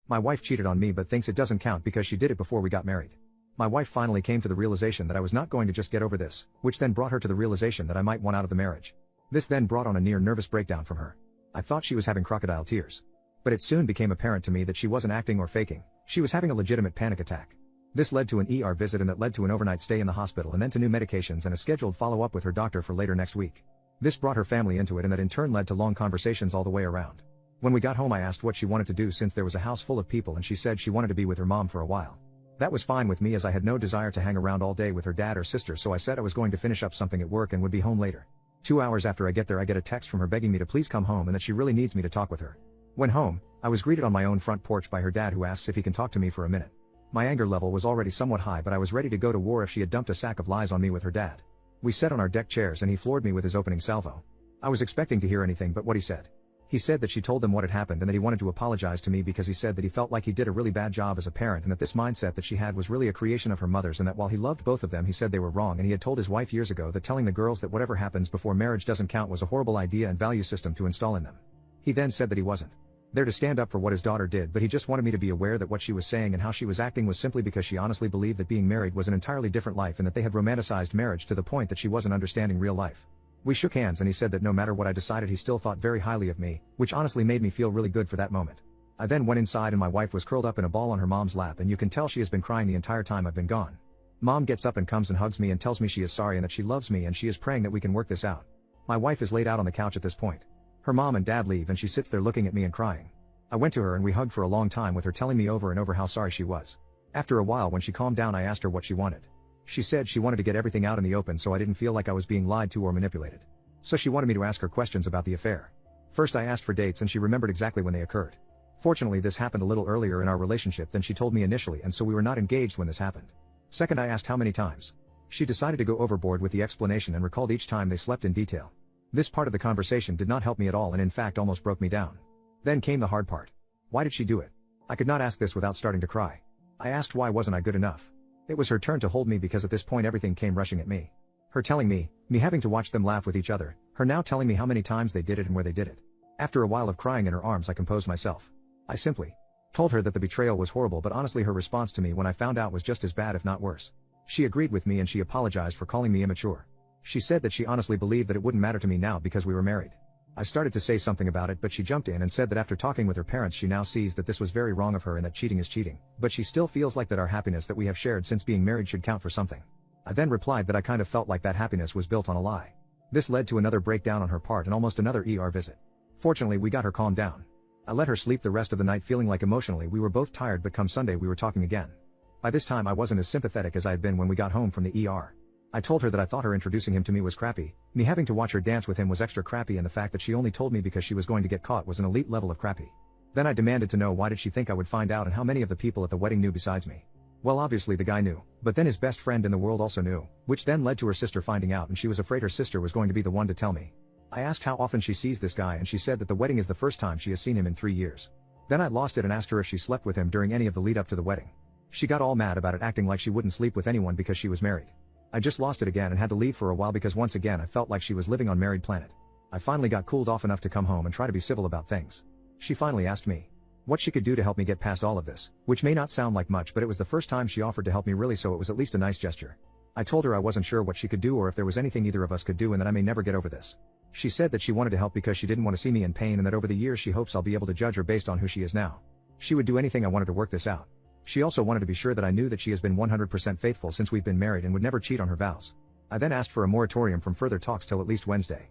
My wife cheated on me but thinks it doesn't count because she did it before we got married. My wife finally came to the realization that I was not going to just get over this, which then brought her to the realization that I might want out of the marriage. This then brought on a near nervous breakdown from her. I thought she was having crocodile tears. But it soon became apparent to me that she wasn't acting or faking, she was having a legitimate panic attack. This led to an ER visit and that led to an overnight stay in the hospital and then to new medications and a scheduled follow-up with her doctor for later next week. This brought her family into it and that in turn led to long conversations all the way around. When we got home I asked what she wanted to do since there was a house full of people and she said she wanted to be with her mom for a while. That was fine with me as I had no desire to hang around all day with her dad or sister, so I said I was going to finish up something at work and would be home later. 2 hours after I get there I get a text from her begging me to please come home and that she really needs me to talk with her. When home, I was greeted on my own front porch by her dad who asks if he can talk to me for a minute. My anger level was already somewhat high but I was ready to go to war if she had dumped a sack of lies on me with her dad. We sat on our deck chairs and he floored me with his opening salvo. I was expecting to hear anything but what he said. He said that she told them what had happened and that he wanted to apologize to me because he said that he felt like he did a really bad job as a parent and that this mindset that she had was really a creation of her mother's and that while he loved both of them he said they were wrong and he had told his wife years ago that telling the girls that whatever happens before marriage doesn't count was a horrible idea and value system to install in them. He then said that he wasn't there to stand up for what his daughter did but he just wanted me to be aware that what she was saying and how she was acting was simply because she honestly believed that being married was an entirely different life and that they had romanticized marriage to the point that she wasn't understanding real life. We shook hands and he said that no matter what I decided he still thought very highly of me, which honestly made me feel really good for that moment. I then went inside and my wife was curled up in a ball on her mom's lap and you can tell she has been crying the entire time I've been gone. Mom gets up and comes and hugs me and tells me she is sorry and that she loves me and she is praying that we can work this out. My wife is laid out on the couch at this point. Her mom and dad leave and she sits there looking at me and crying. I went to her and we hugged for a long time with her telling me over and over how sorry she was. After a while when she calmed down I asked her what she wanted. She said she wanted to get everything out in the open so I didn't feel like I was being lied to or manipulated. So she wanted me to ask her questions about the affair. First I asked for dates and she remembered exactly when they occurred. Fortunately this happened a little earlier in our relationship than she told me initially and so we were not engaged when this happened. Second I asked how many times. She decided to go overboard with the explanation and recalled each time they slept in detail. This part of the conversation did not help me at all and in fact almost broke me down. Then came the hard part. Why did she do it? I could not ask this without starting to cry. I asked why wasn't I good enough. It was her turn to hold me because at this point everything came rushing at me. Her telling me having to watch them laugh with each other, her now telling me how many times they did it and where they did it. After a while of crying in her arms I composed myself. I simply told her that the betrayal was horrible but honestly her response to me when I found out was just as bad if not worse. She agreed with me and she apologized for calling me immature. She said that she honestly believed that it wouldn't matter to me now because we were married. I started to say something about it but she jumped in and said that after talking with her parents she now sees that this was very wrong of her and that cheating is cheating, but she still feels like that our happiness that we have shared since being married should count for something. I then replied that I kind of felt like that happiness was built on a lie. This led to another breakdown on her part and almost another ER visit. Fortunately we got her calmed down. I let her sleep the rest of the night feeling like emotionally we were both tired but come Sunday we were talking again. By this time I wasn't as sympathetic as I had been when we got home from the ER. I told her that I thought her introducing him to me was crappy, me having to watch her dance with him was extra crappy and the fact that she only told me because she was going to get caught was an elite level of crappy. Then I demanded to know why did she think I would find out and how many of the people at the wedding knew besides me. Well obviously the guy knew, but then his best friend in the world also knew, which then led to her sister finding out and she was afraid her sister was going to be the one to tell me. I asked how often she sees this guy and she said that the wedding is the first time she has seen him in 3 years. Then I lost it and asked her if she slept with him during any of the lead up to the wedding. She got all mad about it acting like she wouldn't sleep with anyone because she was married. I just lost it again and had to leave for a while because once again I felt like she was living on married planet. I finally got cooled off enough to come home and try to be civil about things. She finally asked me what she could do to help me get past all of this, which may not sound like much but it was the first time she offered to help me really so it was at least a nice gesture. I told her I wasn't sure what she could do or if there was anything either of us could do and that I may never get over this. She said that she wanted to help because she didn't want to see me in pain and that over the years she hopes I'll be able to judge her based on who she is now. She would do anything I wanted to work this out. She also wanted to be sure that I knew that she has been 100% faithful since we've been married and would never cheat on her vows. I then asked for a moratorium from further talks till at least Wednesday.